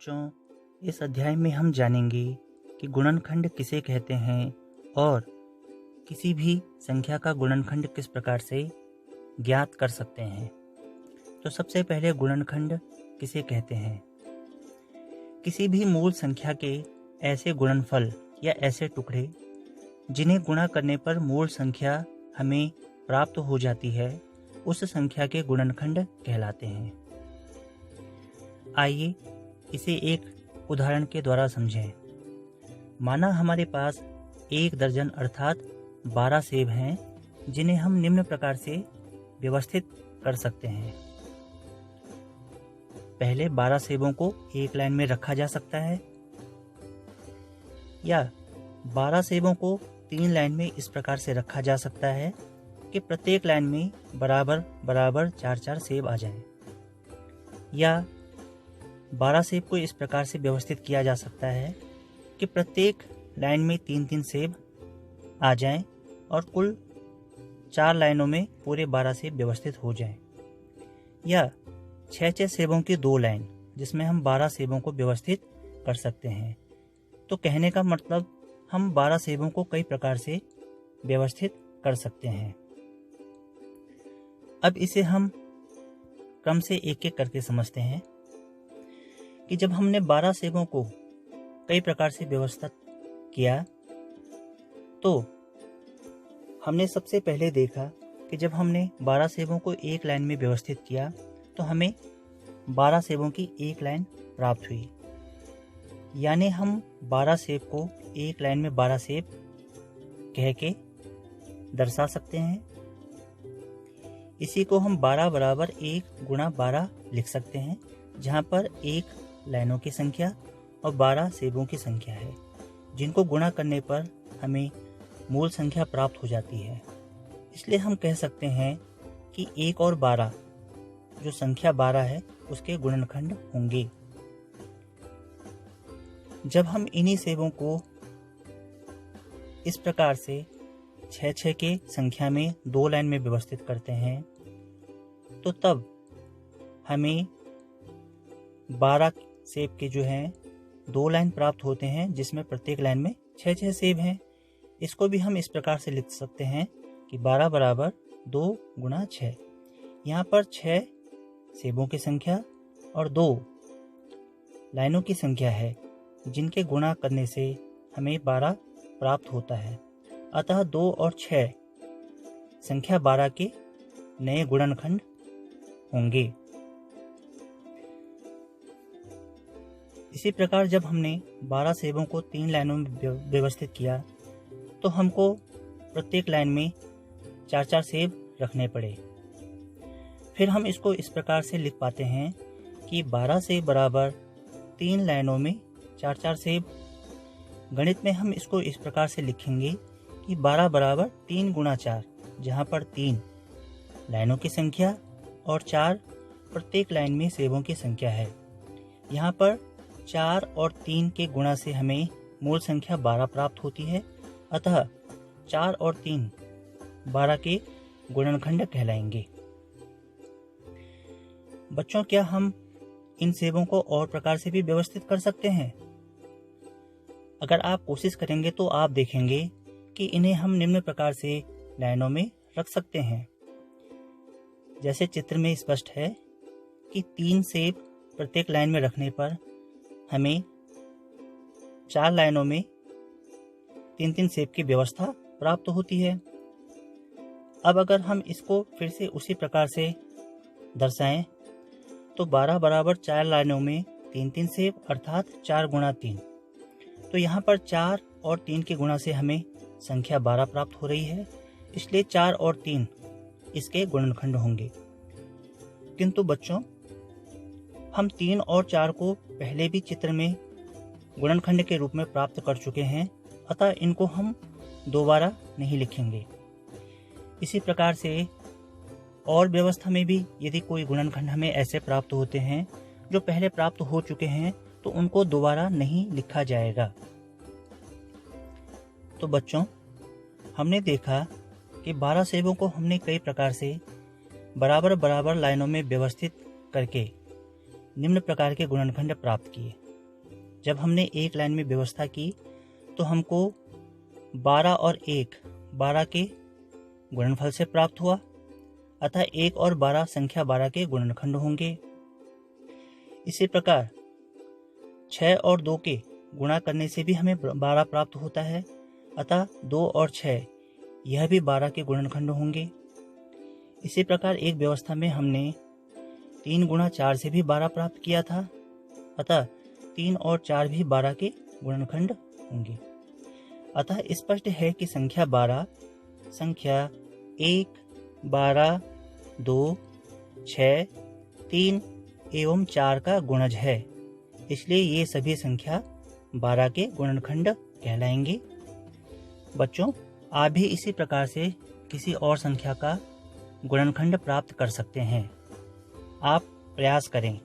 बच्चों, इस अध्याय में हम जानेंगे कि गुणनखंड किसे कहते हैं और किसी भी संख्या का गुणनखंड किस प्रकार से ज्ञात कर सकते हैं। तो सबसे पहले गुणनखंड किसे कहते हैं? किसी भी मूल संख्या के ऐसे गुणनफल या ऐसे टुकड़े जिन्हें गुणा करने पर मूल संख्या हमें प्राप्त हो जाती है, उस संख्या के गुणनखंड कहलाते हैं। आइए इसे एक उदाहरण के द्वारा समझें। माना हमारे पास 1 दर्जन अर्थात 12 सेब हैं, जिन्हें हम निम्न प्रकार से व्यवस्थित कर सकते हैं। पहले 12 सेबों को एक लाइन में रखा जा सकता है, या 12 सेबों को 3 लाइन में इस प्रकार से रखा जा सकता है कि प्रत्येक लाइन में बराबर बराबर 4-4 सेब आ जाएं। या 12 सेब को इस प्रकार से व्यवस्थित किया जा सकता है कि प्रत्येक लाइन में 3-3 सेब आ जाएं और कुल 4 लाइनों में पूरे 12 सेब व्यवस्थित हो जाएं। या 6-6 सेबों की 2 लाइन, जिसमें हम 12 सेबों को व्यवस्थित कर सकते हैं। तो कहने का मतलब हम 12 सेबों को कई प्रकार से व्यवस्थित कर सकते हैं। अब इसे हम क्रम से एक एक करके समझते हैं कि जब हमने 12 सेबों को कई प्रकार से व्यवस्थित किया, तो हमने सबसे पहले देखा कि जब हमने 12 सेबों को एक लाइन में व्यवस्थित किया तो हमें 12 सेबों की एक लाइन प्राप्त हुई। यानी हम 12 सेब को एक लाइन में 12 सेब कह के दर्शा सकते हैं। इसी को हम 12 बराबर 1 गुणा 12 लिख सकते हैं, जहाँ पर 1 लाइनों की संख्या और 12 सेबों की संख्या है, जिनको गुणा करने पर हमें मूल संख्या प्राप्त हो जाती है। इसलिए हम कह सकते हैं कि 1 और 12 जो संख्या 12 है उसके गुणनखंड होंगे। जब हम इन्हीं सेबों को इस प्रकार से 6-6 के संख्या में 2 लाइन में व्यवस्थित करते हैं, तो तब हमें 12 सेब के जो हैं 2 लाइन प्राप्त होते हैं, जिसमें प्रत्येक लाइन में 6-6 सेब हैं। इसको भी हम इस प्रकार से लिख सकते हैं कि 12 बराबर 2 गुणा 6। यहाँ पर 6 सेबों की संख्या और 2 लाइनों की संख्या है, जिनके गुणा करने से हमें 12 प्राप्त होता है। अतः 2 और 6 संख्या 12 के नए गुणनखंड होंगे। इसी प्रकार जब हमने 12 सेबों को 3 लाइनों में व्यवस्थित किया, तो हमको प्रत्येक लाइन में 4-4 सेब रखने पड़े। फिर हम इसको इस प्रकार से लिख पाते हैं कि 12 सेब बराबर 3 लाइनों में 4-4 सेब। गणित में हम इसको इस प्रकार से लिखेंगे कि 12 बराबर 3 गुणा 4, जहाँ पर 3 लाइनों की संख्या और 4 प्रत्येक लाइन में सेबों की संख्या है। यहाँ पर 4 और 3 के गुणा से हमें मूल संख्या 12 प्राप्त होती है। अतः 4 और 3 12 के गुणनखंड कहलाएंगे। बच्चों, क्या हम इन सेबों को और प्रकार से भी व्यवस्थित कर सकते हैं? अगर आप कोशिश करेंगे तो आप देखेंगे कि इन्हें हम निम्न प्रकार से लाइनों में रख सकते हैं। जैसे चित्र में स्पष्ट है कि 3 सेब प्रत्येक लाइन में रखने पर हमें 4 लाइनों में 3-3 सेब की व्यवस्था प्राप्त होती है। अब अगर हम इसको फिर से उसी प्रकार से दर्शाएं, तो 12 बराबर 4 लाइनों में 3-3 सेब अर्थात 4 गुणा 3। तो यहाँ पर 4 और 3 के गुणा से हमें संख्या 12 प्राप्त हो रही है, इसलिए 4 और 3 इसके गुणनखंड होंगे। किंतु बच्चों, हम 3 और 4 को पहले भी चित्र में गुणनखंड के रूप में प्राप्त कर चुके हैं, अतः इनको हम दोबारा नहीं लिखेंगे। इसी प्रकार से और व्यवस्था में भी यदि कोई गुणनखंड हमें ऐसे प्राप्त होते हैं जो पहले प्राप्त हो चुके हैं, तो उनको दोबारा नहीं लिखा जाएगा। तो बच्चों, हमने देखा कि 12 सेबों को हमने कई प्रकार से बराबर बराबर लाइनों में व्यवस्थित करके निम्न प्रकार के गुणनखंड प्राप्त किए। जब हमने एक लाइन में व्यवस्था की तो हमको 12 और 1 12 के गुणनफल से प्राप्त हुआ, अतः 1 और 12 संख्या 12 के गुणनखंड होंगे। इसी प्रकार 6 और 2 के गुणा करने से भी हमें 12 प्राप्त होता है, अतः 2 और 6 यह भी 12 के गुणनखंड होंगे। इसी प्रकार एक व्यवस्था में हमने 3 गुणा 4 से भी 12 प्राप्त किया था, अतः 3 और 4 भी 12 के गुणनखंड होंगे। अतः स्पष्ट है कि संख्या 12 संख्या 1, 12, 2, 6, 3 एवं 4 का गुणज है, इसलिए ये सभी संख्या 12 के गुणनखंड कहलाएंगे। बच्चों, आप भी इसी प्रकार से किसी और संख्या का गुणनखंड प्राप्त कर सकते हैं। आप प्रयास करें।